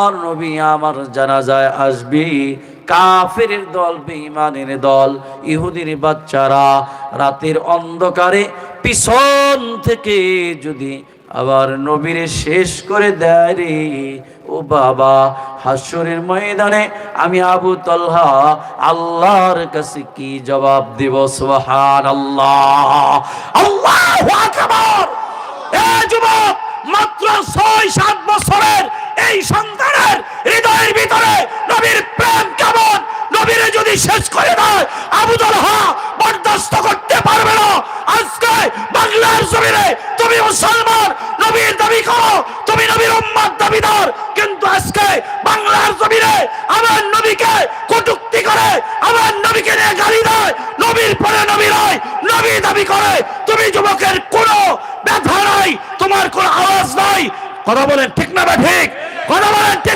আর নবী আমার জানাজায় আসবি, কাফেরের দল, বেঈমানের দল, ইহুদির বাচ্চারা রাতের অন্ধকারে পিছন থেকে যদি আবার নবীরে শেষ করে দেয় রে, ও বাবা, হাসরের ময়দানে আমি আবু তালহা আল্লাহর কাছে কি জবাব দিব? সুবহানাল্লাহ, আল্লাহু আকবার। এ যুবক, মাত্র ৬-৭ বছরের এই সন্তানের হৃদয়ের ভিতরে নবীর প্রেম কেমন, নবীরে যদি শেষ করে দেয়, আবু তালহা বরদাস্ত করতে পারবে না। আজকে বাংলার জমিনে তুমি মুসলমান, নবীর দাবি করো, তুমি নবীর উম্মত দাবিদার, কিন্তু আজকে বাংলার জমিনে আমার নবীকে কটূক্তি করে, আমার নবীকে নিয়ে গালি দেয়, নবীর পরে নবী নয়, নবী দাবি করে। তুমি যুবকের কোনো ব্যথা নাই, তোমার কোনো আওয়াজ নাই। কথা বলেন ঠিক না? ঠিক কথা বলেন ঠিক।